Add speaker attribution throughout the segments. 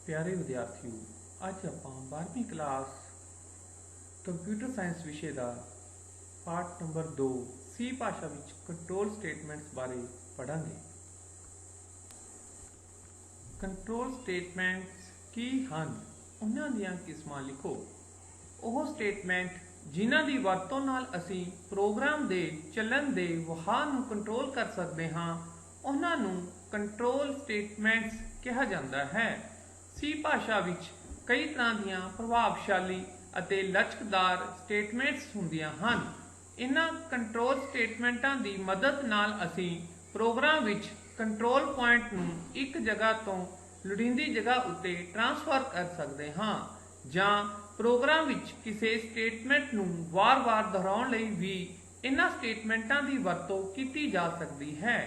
Speaker 1: प्यारे विद्यार्थियों, अज आप 12वीं क्लास कंप्यूटर साइंस विषय का पाठ नंबर 2 सी भाषा विच कंट्रोल स्टेटमेंट्स बारे पढ़ांगे। कंट्रोल स्टेटमेंट्स की हन, उन्हां दीयां किस्मां लिखो। ਉਹ ਸਟੇਟਮੈਂਟ ਜਿਨ੍ਹਾਂ ਦੀ ਵਰਤੋਂ ਨਾਲ ਅਸੀਂ ਪ੍ਰੋਗਰਾਮ ਦੇ ਚੱਲਣ ਦੇ ਵਹਾਅ ਨੂੰ ਕੰਟਰੋਲ ਕਰ ਸਕਦੇ ਹਾਂ, ਉਹਨਾਂ ਨੂੰ ਕੰਟਰੋਲ ਸਟੇਟਮੈਂਟਸ ਕਿਹਾ ਜਾਂਦਾ ਹੈ। ਸੀ ਭਾਸ਼ਾ ਵਿੱਚ ਕਈ ਤਰ੍ਹਾਂ ਦੀਆਂ ਪ੍ਰਭਾਵਸ਼ਾਲੀ ਅਤੇ ਲਚਕਦਾਰ ਸਟੇਟਮੈਂਟਸ ਹੁੰਦੀਆਂ ਹਨ। ਇਹਨਾਂ ਕੰਟਰੋਲ ਸਟੇਟਮੈਂਟਾਂ ਦੀ ਮਦਦ ਨਾਲ ਅਸੀਂ ਪ੍ਰੋਗਰਾਮ ਵਿੱਚ ਕੰਟਰੋਲ ਪੁਆਇੰਟ ਨੂੰ ਇੱਕ ਜਗ੍ਹਾ ਤੋਂ ਲੋੜੀਂਦੀ ਜਗ੍ਹਾ ਉੱਤੇ ਟ੍ਰਾਂਸਫਰ ਕਰ ਸਕਦੇ ਹਾਂ ਜਾਂ ਪ੍ਰੋਗਰਾਮ ਵਿੱਚ ਕਿਸੇ ਸਟੇਟਮੈਂਟ ਨੂੰ ਵਾਰ-ਵਾਰ ਦੁਹਰਾਉਣ ਲਈ ਵੀ ਇਹਨਾਂ ਸਟੇਟਮੈਂਟਾਂ ਦੀ ਵਰਤੋਂ ਕੀਤੀ ਜਾ ਸਕਦੀ ਹੈ।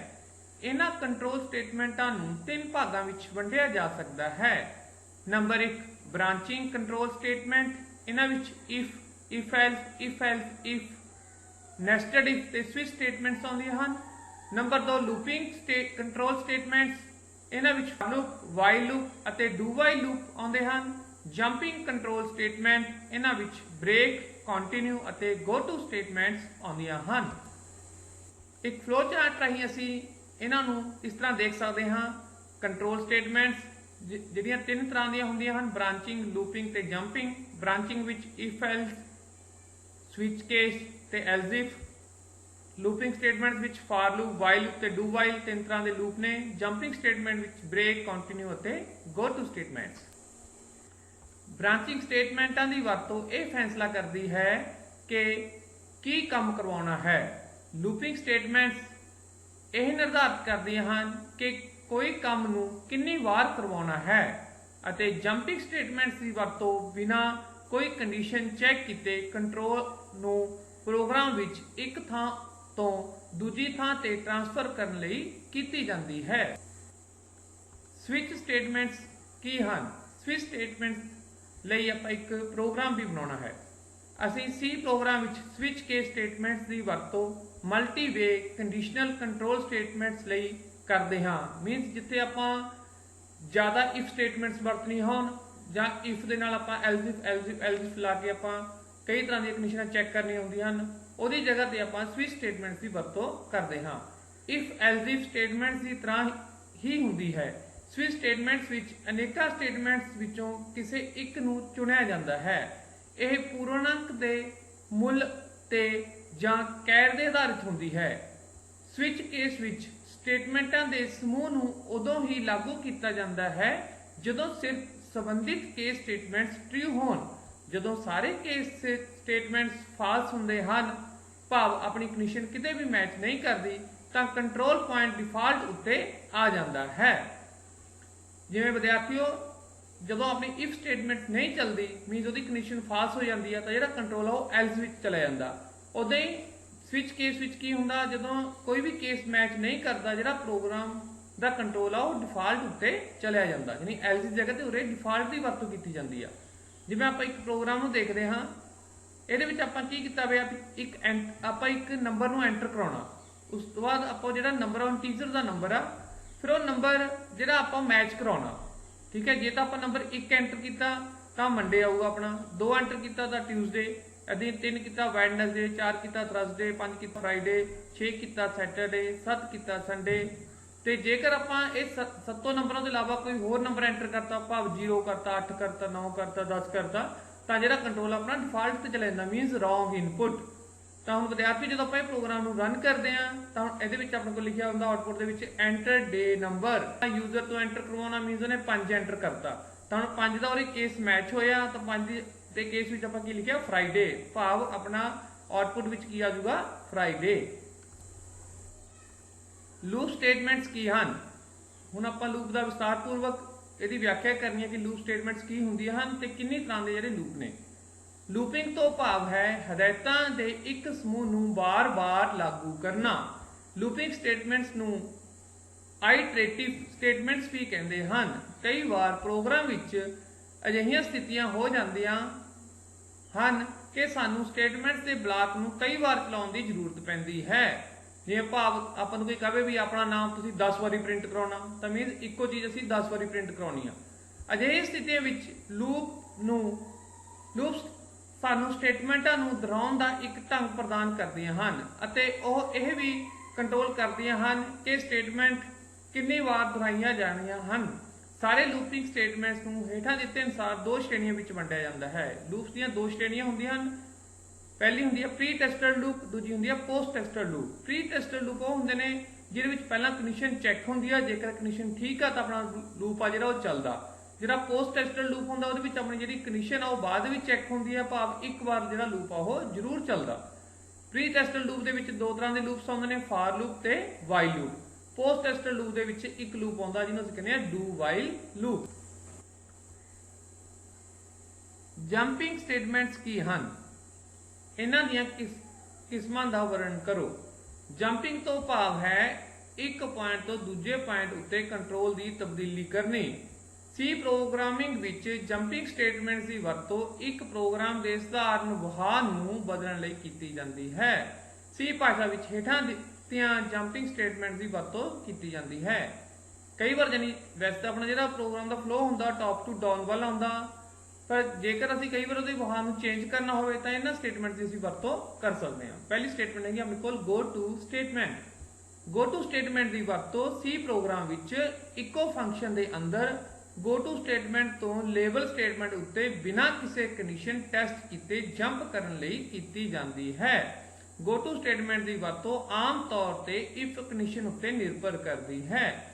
Speaker 1: ਇਹਨਾਂ ਕੰਟਰੋਲ ਸਟੇਟਮੈਂਟਾਂ ਨੂੰ 3 ਭਾਗਾਂ ਵਿੱਚ ਵੰਡਿਆ ਜਾ ਸਕਦਾ ਹੈ। Number 1 branching control statement. ਇਹਨਾਂ ਵਿੱਚ if else if nested if ਤੇ ਸਵਿਚ ਸਟੇਟਮੈਂਟਸ ਆਉਂਦੀਆਂ ਹਨ। Number 2 looping control statements. ਇਹਨਾਂ ਵਿੱਚ ਲੂਪ, ਵਾਈਲ ਲੂਪ ਅਤੇ ਡੂ ਵਾਈਲ ਲੂਪ ਆਉਂਦੇ ਹਨ। ਜੰਪਿੰਗ ਕੰਟਰੋਲ ਸਟੇਟਮੈਂਟ, ਇਹਨਾਂ ਵਿੱਚ ਬ੍ਰੇਕ, ਕੰਟੀਨਿਊ ਅਤੇ ਗੋ ਟੂ ਸਟੇਟਮੈਂਟਸ ਆਉਂਦੀਆਂ ਹਨ। ਇੱਕ ਫਲੋ ਚਾਰਟ ਰਾਹੀਂ ਅਸੀਂ ਇਹਨਾਂ ਨੂੰ ਇਸ ਤਰ੍ਹਾਂ ਦੇਖ ਸਕਦੇ ਹਾਂ। ਕੰਟਰੋਲ ਸਟੇਟਮੈਂਟਸ ਜਿਹੜੀਆਂ 3 ਤਰ੍ਹਾਂ ਦੀਆਂ ਹੁੰਦੀਆਂ ਹਨ, ਬ੍ਰਾਂਚਿੰਗ, ਲੂਪਿੰਗ ਤੇ ਜੰਪਿੰਗ। ਬ੍ਰਾਂਚਿੰਗ ਵਿੱਚ ਇਫ ਐਲਸ, ਸਵਿਚ ਕੇਸ ਤੇ ਐਲਸ ਇਫ। ਲੂਪਿੰਗ ਸਟੇਟਮੈਂਟਸ ਵਿੱਚ ਫਾਰ ਲੂਪ, ਵਾਈਲ ਲੂਪ ਤੇ ਡੂ ਵਾਈਲ 3 ਤਰ੍ਹਾਂ ਦੇ ਲੂਪ ਨੇ। ਜੰਪਿੰਗ ਸਟੇਟਮੈਂਟ ਵਿੱਚ ਬ੍ਰੇਕ, ਕੰਟੀਨਿਊ ਅਤੇ ਗੋ ਟੂ ਸਟੇਟਮੈਂਟਸ। ਬ੍ਰਾਂਚਿੰਗ ਸਟੇਟਮੈਂਟਾਂ ਦੀ ਵਰਤੋਂ ਇਹ ਫੈਸਲਾ ਕਰਦੀ ਹੈ ਕਿ ਕੀ ਕੰਮ ਕਰਵਾਉਣਾ ਹੈ। ਲੂਪਿੰਗ ਸਟੇਟਮੈਂਟਸ ਇਹ ਨਿਰਧਾਰਤ ਕਰਦੀਆਂ ਹਨ ਕਿ ਕੋਈ ਕੰਮ ਨੂੰ ਕਿੰਨੀ ਵਾਰ ਕਰਵਾਉਣਾ ਹੈ ਅਤੇ ਜੰਪਿੰਗ ਸਟੇਟਮੈਂਟਸ ਦੀ ਵਰਤੋਂ ਬਿਨਾਂ ਕੋਈ ਕੰਡੀਸ਼ਨ ਚੈੱਕ ਕੀਤੇ ਕੰਟਰੋਲ ਨੂੰ ਪ੍ਰੋਗਰਾਮ ਵਿੱਚ ਇੱਕ ਥਾਂ ਤੋਂ ਦੂਜੀ ਥਾਂ ਤੇ ਟ੍ਰਾਂਸਫਰ ਕਰਨ ਲਈ ਕੀਤੀ ਜਾਂਦੀ ਹੈ। ਸਵਿਚ ਸਟੇਟਮੈਂਟਸ ਕੀ ਹਨ? ਸਵਿਚ ਸਟੇਟਮੈਂਟਸ ਲਈ ਆਪਾਂ ਇੱਕ ਪ੍ਰੋਗਰਾਮ ਵੀ ਬਣਾਉਣਾ ਹੈ। ਅਸੀਂ ਸੀ ਪ੍ਰੋਗਰਾਮ ਵਿੱਚ ਸਵਿਚ ਕੇਸ ਸਟੇਟਮੈਂਟਸ ਦੀ ਵਰਤੋਂ ਮਲਟੀ ਵੇ ਕੰਡੀਸ਼ਨਲ ਕੰਟਰੋਲ ਸਟੇਟਮੈਂਟਸ ਲਈ ਕਰਦੇ ਹਾਂ। ਮੀਨਸ ਜਿੱਥੇ ਆਪਾਂ ਜ਼ਿਆਦਾ ਇਫ ਸਟੇਟਮੈਂਟਸ ਵਰਤਣੀ ਹੋਣ ਜਾਂ ਇਫ ਦੇ ਨਾਲ ਆਪਾਂ ਐਲਸ ਲਾ ਕੇ ਆਪਾਂ ਕਈ ਤਰ੍ਹਾਂ ਦੀਆਂ ਕੰਡੀਸ਼ਨਾਂ ਚੈੱਕ ਕਰਨੀਆਂ ਹੁੰਦੀਆਂ ਹਨ, ਉਹਦੀ ਜਗ੍ਹਾ ਤੇ ਆਪਾਂ ਸਵਿਚ ਸਟੇਟਮੈਂਟਸ ਦੀ ਵਰਤੋਂ ਕਰਦੇ ਹਾਂ। ਇਫ ਐਲਸ ਸਟੇਟਮੈਂਟਸ ਦੀ ਤਰ੍ਹਾਂ ਹੀ ਹੁੰਦੀ ਹੈ। ਸਵਿਚ ਸਟੇਟਮੈਂਟਸ ਵਿੱਚ ਅਨੇਕਾਂ ਸਟੇਟਮੈਂਟਸ ਵਿੱਚੋਂ ਕਿਸੇ ਇੱਕ ਨੂੰ ਚੁਣਿਆ ਜਾਂਦਾ ਹੈ। ਇਹ ਪੂਰਨਾਂਕ ਦੇ ਮੁੱਲ ਤੇ ਜਾਂ ਕੈਰ ਦੇ ਆਧਾਰਿਤ ਹੁੰਦੀ ਹੈ। ਸਵਿਚ ਕੇਸ ਵਿੱਚ ਸਟੇਟਮੈਂਟਾਂ ਦੇ ਸਮੂਹ ਨੂੰ ਉਦੋਂ ਹੀ ਲਾਗੂ ਕੀਤਾ ਜਾਂਦਾ ਹੈ ਜਦੋਂ ਸਿਰਫ ਸੰਬੰਧਿਤ ਕੇਸ ਸਟੇਟਮੈਂਟਸ ਟਰੂ ਹੋਣ। ਜਦੋਂ ਸਾਰੇ ਕੇਸ ਸਟੇਟਮੈਂਟਸ ਫਾਲਸ ਹੁੰਦੇ ਹਨ, ਭਾਵ ਆਪਣੀ ਕੰਡੀਸ਼ਨ ਕਿਤੇ ਵੀ ਮੈਚ ਨਹੀਂ ਕਰਦੀ, ਤਾਂ ਕੰਟਰੋਲ ਪੁਆਇੰਟ ਡਿਫਾਲਟ ਉੱਤੇ ਆ ਜਾਂਦਾ ਹੈ। ਜਿਵੇਂ ਵਿਦਿਆਰਥੀਓ, ਜਦੋਂ ਆਪਣੀ ਇਫ ਸਟੇਟਮੈਂਟ ਨਹੀਂ ਚੱਲਦੀ, ਮੀਨਸ ਉਹਦੀ ਕੰਡੀਸ਼ਨ ਫਾਲਸ ਹੋ ਜਾਂਦੀ ਹੈ, ਤਾਂ ਜਿਹੜਾ ਕੰਟਰੋਲ ਆ ਉਹ ਐਲਸ ਵਿੱਚ ਚਲਾ ਜਾਂਦਾ। ਉਦਾਂ ਹੀ ਸਵਿਚ ਕੇਸ ਵਿੱਚ ਕੀ ਹੁੰਦਾ, ਜਦੋਂ ਕੋਈ ਵੀ ਕੇਸ ਮੈਚ ਨਹੀਂ ਕਰਦਾ, ਜਿਹੜਾ ਪ੍ਰੋਗਰਾਮ ਦਾ ਕੰਟਰੋਲ ਆ ਉਹ ਡਿਫਾਲਟ ਉੱਤੇ ਚਲਿਆ ਜਾਂਦਾ। ਯਾਨੀ ਐਲਸ ਦੀ ਜਗ੍ਹਾ ਤੇ ਉਰੇ ਡਿਫਾਲਟ ਦੀ ਵਰਤੋਂ ਕੀਤੀ ਜਾਂਦੀ ਆ। ਜਿਵੇਂ ਆਪਾਂ ਇੱਕ ਪ੍ਰੋਗਰਾਮ ਨੂੰ ਦੇਖਦੇ ਹਾਂ, ਇਹਦੇ ਵਿੱਚ ਆਪਾਂ ਕੀ ਕੀਤਾ ਹੋਇਆ, ਆਪਾਂ ਇੱਕ ਨੰਬਰ ਨੂੰ ਐਂਟਰ ਕਰਾਉਣਾ। ਉਸ ਤੋਂ ਬਾਅਦ ਆਪਾਂ ਜਿਹੜਾ ਨੰਬਰ ਆ ਇੰਟੀਜਰ ਦਾ ਨੰਬਰ ਆ, ਫਿਰ ਉਹ ਨੰਬਰ ਜਿਹੜਾ ਆਪਾਂ ਮੈਚ ਕਰਾਉਣਾ। ਠੀਕ ਹੈ, ਜੇ ਤਾਂ ਆਪਾਂ ਨੰਬਰ 1 ਐਂਟਰ ਕੀਤਾ ਤਾਂ ਮੰਡੇ ਆਊਗਾ ਆਪਣਾ, 2 ਐਂਟਰ ਕੀਤਾ ਤਾਂ ਟਿਊਜ਼ਡੇ, ਅਦੀ 3 ਕੀਤਾ ਵੈਡਨਸਡੇ, 4 ਕੀਤਾ ਥਰਸਡੇ, 5 ਕੀਤਾ ਫਰਾਈਡੇ, 6 ਕੀਤਾ ਸੈਟਰਡੇ, 7 ਕੀਤਾ ਸੰਡੇ। ਤੇ ਜੇਕਰ ਆਪਾਂ ਇਹ 7 ਨੰਬਰਾਂ ਤੋਂ ਇਲਾਵਾ ਕੋਈ ਹੋਰ ਨੰਬਰ ਐਂਟਰ ਕਰਤਾ, ਭਾਵ 0 ਕਰਤਾ, 8 ਕਰਤਾ, 9 ਕਰਤਾ, 10 ਕਰਤਾ, ਤਾਂ ਜਿਹੜਾ ਕੰਟਰੋਲ ਆਪਣਾ ਡਿਫਾਲਟ ਤੇ ਚਲਾ ਜਾਂਦਾ, ਮੀਨਸ ਰੋਂਗ ਇਨਪੁਟ। ਤਾਂ ਹੁਣ ਵਿਦਿਆਰਥੀ ਜਦੋਂ ਆਪਾਂ ਇਹ ਪ੍ਰੋਗਰਾਮ ਨੂੰ ਰਨ ਕਰਦੇ ਹਾਂ ਤਾਂ ਹੁਣ ਇਹਦੇ ਵਿੱਚ ਆਪਣੇ ਕੋਲ ਲਿਖਿਆ ਹੁੰਦਾ ਆਊਟਪੁੱਟ ਦੇ ਵਿੱਚ ਐਂਟਰ ਡੇ ਨੰਬਰ। ਯੂਜ਼ਰ ਤੋਂ ਐਂਟਰ ਕਰਵਾਉਣਾ ਮੀਨਸ ਉਹਨੇ 5 ਐਂਟਰ ਕਰਤਾ, ਤਾਂ ਹੁਣ 5 ਦਾ ਉਹਦੇ ਕੇਸ ਮੈਚ ਹੋਇਆ, ਤਾਂ 5 ਦੇ ਕੇਸ ਵਿੱਚ ਆਪਾਂ ਕੀ ਲਿਖਿਆ, ਫਰਾਈਡੇ, ਭਾਵ ਆਪਣਾ ਆਊਟਪੁੱਟ ਵਿੱਚ ਕੀ ਆ ਜਾਊਗਾ, ਫਰਾਈਡੇ। ਲੂਪ ਸਟੇਟਮੈਂਟਸ ਕੀ ਹਨ? ਹੁਣ ਆਪਾਂ ਲੂਪ ਦਾ ਵਿਸਤਾਰਪੂਰਵਕ ਇਹਦੀ ਵਿਆਖਿਆ ਕਰਨੀ ਹੈ ਕਿ ਲੂਪ ਸਟੇਟਮੈਂਟਸ ਕੀ ਹੁੰਦੀਆਂ ਹਨ ਤੇ ਕਿੰਨੀ ਤਰ੍ਹਾਂ ਦੇ ਜਿਹੜੇ ਲੂਪ ਨੇ। ਲੂਪਿੰਗ ਤੋਂ ਭਾਵ ਹੈ ਹਦਾਇਤਾਂ ਦੇ ਇੱਕ ਸਮੂਹ ਨੂੰ ਵਾਰ-ਵਾਰ ਲਾਗੂ ਕਰਨਾ। ਲੂਪਿੰਗ ਸਟੇਟਮੈਂਟਸ ਨੂੰ ਆਈਟਰੇਟਿਵ ਸਟੇਟਮੈਂਟਸ ਵੀ ਕਹਿੰਦੇ ਹਨ। ਕਈ ਵਾਰ ਪ੍ਰੋਗਰਾਮ ਵਿੱਚ ਅਜਿਹੀਆਂ ਸਥਿਤੀਆਂ ਹੋ ਜਾਂਦੀਆਂ ਹਨ ਕਿ ਸਾਨੂੰ ਸਟੇਟਮੈਂਟਸ ਦੇ ਬਲਾਕ ਨੂੰ ਕਈ ਵਾਰ ਚਲਾਉਣ ਦੀ ਜ਼ਰੂਰਤ ਪੈਂਦੀ ਹੈ। ਜਿਵੇਂ ਭਾਵ ਆਪਾਂ ਨੂੰ ਕੋਈ ਕਹੇ ਵੀ ਆਪਣਾ ਨਾਮ ਤੁਸੀਂ 10 ਵਾਰੀ ਪ੍ਰਿੰਟ ਕਰਾਉਣਾ, ਤਾਂ ਮੀਨਸ ਇੱਕੋ ਚੀਜ਼ ਅਸੀਂ 10 ਵਾਰੀ ਪ੍ਰਿੰਟ ਕਰਾਉਣੀ ਆ। ਅਜਿਹੀ ਸਥਿਤੀਆਂ ਵਿੱਚ ਲੂਪਸ ਸਾਨੂੰ ਸਟੇਟਮੈਂਟਾਂ ਨੂੰ ਦੁਹਰਾਉਣ ਦਾ ਇੱਕ ਢੰਗ ਪ੍ਰਦਾਨ ਕਰਦੀਆਂ ਹਨ ਅਤੇ ਉਹ ਇਹ ਵੀ ਕੰਟਰੋਲ ਕਰਦੀਆਂ ਹਨ ਕਿ ਸਟੇਟਮੈਂਟ ਕਿੰਨੀ ਵਾਰ ਦੁਹਰਾਈਆਂ ਜਾਣੀਆਂ ਹਨ। ਸਾਰੇ ਲੂਪਿੰਗ ਸਟੇਟਮੈਂਟਸ ਨੂੰ ਹੇਠਾਂ ਦਿੱਤੇ ਅਨੁਸਾਰ ਦੋ ਸ਼੍ਰੇਣੀਆਂ ਵਿੱਚ ਵੰਡਿਆ ਜਾਂਦਾ ਹੈ। ਲੂਪਸ ਦੀਆਂ ਦੋ ਸ਼੍ਰੇਣੀਆਂ ਹੁੰਦੀਆਂ ਹਨ। ਪਹਿਲੀ ਹੁੰਦੀ ਹੈ ਪ੍ਰੀ ਟੈਸਟਡ ਲੂਪ, ਦੂਜੀ ਹੁੰਦੀ ਹੈ post tested loop. Pre tested loop ਉਹ ਹੁੰਦੇ ਨੇ ਜਿਹਦੇ ਵਿੱਚ ਪਹਿਲਾਂ ਕੰਡੀਸ਼ਨ ਚੈੱਕ ਹੁੰਦੀ ਹੈ, ਜੇਕਰ ਕੰਡੀਸ਼ਨ ਠੀਕ ਆ ਤਾਂ ਆਪਣਾ ਲੂਪ ਆ ਜਿਹੜਾ ਉਹ ਚੱਲਦਾ। ਜਿਹੜਾ ਪੋਸਟ ਟੈਸਟਡ ਲੂਪ ਹੁੰਦਾ ਉਹਦੇ ਵਿੱਚ ਆਪਣੀ ਜਿਹੜੀ ਕੰਡੀਸ਼ਨ ਆ ਉਹ ਬਾਅਦ ਵਿੱਚ ਚੈੱਕ ਹੁੰਦੀ ਹੈ, ਭਾਵ ਇੱਕ ਵਾਰ ਜਿਹੜਾ ਲੂਪ ਆ ਉਹ ਜ਼ਰੂਰ ਚੱਲਦਾ। ਪ੍ਰੀ ਟੈਸਟਡ ਲੂਪ ਦੇ ਵਿੱਚ ਦੋ ਤਰ੍ਹਾਂ ਦੇ ਲੂਪਸ ਆਉਂਦੇ ਨੇ, ਫਾਰ ਲੂਪ ਤੇ while loop. Post tested loop ਦੇ ਵਿੱਚ ਇੱਕ ਲੂਪ ਆਉਂਦਾ ਜਿਹਨੂੰ ਅਸੀਂ ਕਹਿੰਦੇ ਆ do while loop. Jumping statements ਕੀ ਹਨ? ਇਹਨਾਂ ਦੀਆਂ ਕਿਸਮਾਂ ਦਾ ਵਰਣਨ ਕਰੋ। ਜੰਪਿੰਗ ਤੋਂ ਭਾਵ ਹੈ ਇੱਕ ਪੁਆਇੰਟ ਤੋਂ ਦੂਜੇ ਪੁਆਇੰਟ ਉੱਤੇ ਕੰਟਰੋਲ ਦੀ ਤਬਦੀਲੀ ਕਰਨੀ। ਸੀ ਪ੍ਰੋਗਰਾਮਿੰਗ ਵਿੱਚ ਜੰਪਿੰਗ ਸਟੇਟਮੈਂਟਸ ਦੀ ਵਰਤੋਂ ਇੱਕ ਪ੍ਰੋਗਰਾਮ ਦੇ ਸਧਾਰਨ ਵਿਵਹਾਰ ਨੂੰ ਬਦਲਣ ਲਈ ਕੀਤੀ ਜਾਂਦੀ ਹੈ। ਸੀ ਭਾਸ਼ਾ ਵਿੱਚ ਹੇਠਾਂ ਦਿੱਤੀਆਂ ਜੰਪਿੰਗ ਸਟੇਟਮੈਂਟਸ ਦੀ ਵਰਤੋਂ ਕੀਤੀ ਜਾਂਦੀ ਹੈ। ਕਈ ਵਾਰ ਵੈਸੇ ਤਾਂ ਆਪਣਾ ਜਿਹੜਾ ਪ੍ਰੋਗਰਾਮ ਦਾ ਫਲੋ ਹੁੰਦਾ ਟਾਪ ਟੂ ਡਾਊਨ ਵੱਲ ਆਉਂਦਾ, ਪਰ ਜੇਕਰ ਅਸੀਂ ਕਈ ਵਾਰ ਉਹਦੇ ਵਿਵਹਾਰ ਨੂੰ ਚੇਂਜ ਕਰਨਾ ਹੋਵੇ ਤਾਂ ਇਹਨਾਂ ਸਟੇਟਮੈਂਟਸ ਦੀ ਅਸੀਂ ਵਰਤੋਂ ਕਰ ਸਕਦੇ ਹਾਂ। ਪਹਿਲੀ ਸਟੇਟਮੈਂਟ ਹੈਗੀ ਆਪਣੇ ਕੋਲ go to statement. Go to statement ਦੀ ਵਰਤੋਂ ਸੀ ਪ੍ਰੋਗਰਾਮ ਵਿੱਚ ਇੱਕੋ ਫੰਕਸ਼ਨ ਦੇ ਅੰਦਰ ਗੋ ਟੂ ਸਟੇਟਮੈਂਟ ਤੋਂ ਲੇਬਲ ਸਟੇਟਮੈਂਟ ਉੱਤੇ ਬਿਨਾਂ ਕਿਸੇ ਕੰਡੀਸ਼ਨ ਟੈਸਟ ਕੀਤੇ ਜੰਪ ਕਰਨ ਲਈ ਕੀਤੀ ਜਾਂਦੀ ਹੈ। ਗੋ ਟੂ ਸਟੇਟਮੈਂਟ ਦੀ ਵਰਤੋਂ ਆਮ ਤੌਰ ਤੇ ਇਫ ਕੰਡੀਸ਼ਨ ਉੱਤੇ ਨਿਰਭਰ ਕਰਦੀ ਹੈ।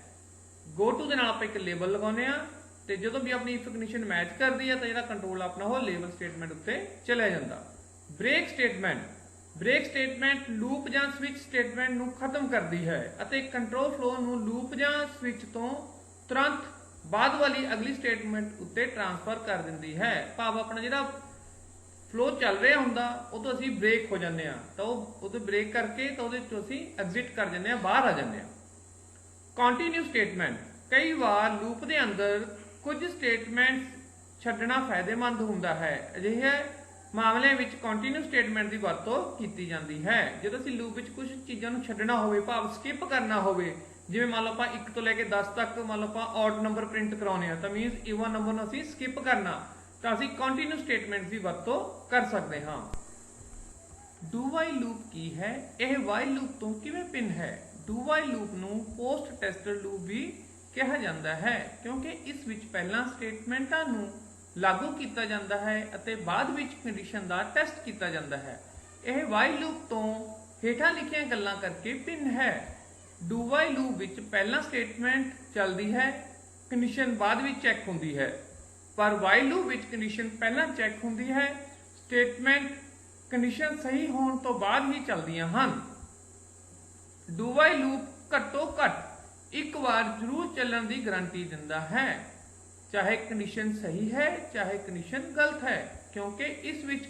Speaker 1: ਗੋ ਟੂ ਦੇ ਨਾਲ ਆਪਾਂ ਇੱਕ ਲੇਬਲ ਲਗਾਉਂਦੇ ਆ ਤੇ ਜਦੋਂ ਵੀ ਆਪਣੀ ਇਫ ਕੰਡੀਸ਼ਨ ਮੈਚ ਕਰਦੀ ਹੈ ਤਾਂ ਜਿਹੜਾ ਕੰਟਰੋਲ ਆਪਣਾ ਉਹ ਲੇਬਲ ਸਟੇਟਮੈਂਟ ਉੱਤੇ ਚਲਿਆ ਜਾਂਦਾ। Break statement. Break statement loop ਜਾਂ ਸਵਿਚ ਸਟੇਟਮੈਂਟ ਨੂੰ ਖਤਮ ਕਰਦੀ ਹੈ ਅਤੇ ਕੰਟਰੋਲ ਫਲੋ ਨੂੰ ਲੂਪ ਜਾਂ ਸਵਿਚ ਤੋਂ ਤੁਰੰਤ ਬਾਅਦ ਵਾਲੀ ਅਗਲੀ ਸਟੇਟਮੈਂਟ ਉੱਤੇ ਟ੍ਰਾਂਸਫਰ ਕਰ ਦਿੰਦੀ ਹੈ। ਭਾਵ ਆਪਣਾ ਜਿਹੜਾ ਫਲੋ ਚੱਲ ਰਿਹਾ ਹੁੰਦਾ ਉਹ ਤੋਂ ਅਸੀਂ ਬ੍ਰੇਕ ਹੋ ਜਾਂਦੇ ਆ ਤਾਂ ਉਹ ਤੋਂ ਬ੍ਰੇਕ ਕਰਕੇ ਤਾਂ ਉਹਦੇ ਤੋਂ ਅਸੀਂ ਐਗਜ਼ਿਟ ਕਰ ਜਾਂਦੇ ਆ, ਬਾਹਰ ਆ ਜਾਂਦੇ ਆ। Continue statement. ਕਈ ਵਾਰ ਲੂਪ ਦੇ ਅੰਦਰ ਕੁਝ ਸਟੇਟਮੈਂਟਸ ਛੱਡਣਾ ਫਾਇਦੇਮੰਦ ਹੁੰਦਾ ਹੈ। ਅਜਿਹੇ ਮਾਮਲਿਆਂ ਵਿੱਚ ਕੰਟੀਨਿਊ ਸਟੇਟਮੈਂਟ ਦੀ ਵਰਤੋਂ ਕੀਤੀ ਜਾਂਦੀ ਹੈ। ਜਦੋਂ ਅਸੀਂ ਲੂਪ ਵਿੱਚ ਕੁਝ ਚੀਜ਼ਾਂ ਨੂੰ ਛੱਡਣਾ ਹੋਵੇ, ਭਾਵ ਸਕਿਪ ਕਰਨਾ ਹੋਵੇ, ਜਿਵੇਂ ਮੰਨ ਲਓ ਆਪਾਂ 1 ਤੋਂ ਲੈ ਕੇ 10 ਤੱਕ ਮੰਨ ਲਓ ਆਪਾਂ ਆਡ ਨੰਬਰ ਪ੍ਰਿੰਟ ਕਰਾਉਣੇ ਆ ਤਾਂ ਮੀਨਸ ਈਵਨ ਨੰਬਰ ਨੂੰ ਅਸੀਂ ਸਕਿਪ ਕਰਨਾ, ਤਾਂ ਅਸੀਂ ਕੰਟੀਨਿਊ ਸਟੇਟਮੈਂਟ ਦੀ ਵਰਤੋਂ ਕਰ ਸਕਦੇ ਹਾਂ। ਡੂ ਵਾਈਲ ਲੂਪ ਕੀ ਹੈ? ਇਹ ਵਾਈਲ ਲੂਪ ਤੋਂ ਕਿਵੇਂ ਭਿੰਨ ਹੈ? ਡੂ ਵਾਈਲ ਲੂਪ ਨੂੰ ਪੋਸਟ ਟੈਸਟਡ ਲੂਪ ਵੀ ਕਿਹਾ ਜਾਂਦਾ ਹੈ ਕਿਉਂਕਿ ਇਸ ਵਿੱਚ ਪਹਿਲਾਂ ਸਟੇਟਮੈਂਟਾਂ ਨੂੰ ਲਾਗੂ ਕੀਤਾ ਜਾਂਦਾ ਹੈ ਅਤੇ ਬਾਅਦ ਵਿੱਚ ਕੰਡੀਸ਼ਨ ਦਾ ਟੈਸਟ ਕੀਤਾ ਜਾਂਦਾ ਹੈ। ਇਹ ਵਾਈਲ ਲੂਪ ਤੋਂ ਹੇਠਾਂ ਲਿਖੀਆਂ ਗੱਲਾਂ ਕਰਕੇ ਭਿੰਨ ਹੈ। ਡੂ ਵਾਈਲ ਲੂਪ ਵਿੱਚ ਪਹਿਲਾਂ ਸਟੇਟਮੈਂਟ ਚੱਲਦੀ ਹੈ, ਕੰਡੀਸ਼ਨ ਬਾਅਦ ਵਿੱਚ ਚੈੱਕ ਹੁੰਦੀ ਹੈ, ਪਰ ਵਾਈਲ ਲੂਪ ਵਿੱਚ ਕੰਡੀਸ਼ਨ ਪਹਿਲਾਂ ਚੈੱਕ ਹੁੰਦੀ ਹੈ, ਸਟੇਟਮੈਂਟ ਕੰਡੀਸ਼ਨ ਸਹੀ ਹੋਣ ਤੋਂ ਬਾਅਦ ਹੀ ਚੱਲਦੀਆਂ ਹਨ। ਡੂ ਵਾਈਲ ਲੂਪ ਘੱਟੋ ਘੱਟ ਇੱਕ ਵਾਰ ਜ਼ਰੂਰ ਚੱਲਣ ਦੀ ਗਾਰੰਟੀ ਦਿੰਦਾ ਹੈ, ਚਾਹੇ ਕੰਡੀਸ਼ਨ ਸਹੀ ਹੈ ਚਾਹੇ ਕੰਡੀਸ਼ਨ ਗਲਤ ਹੈ, ਕਿਉਂਕਿ ਇਸ ਵਿੱਚ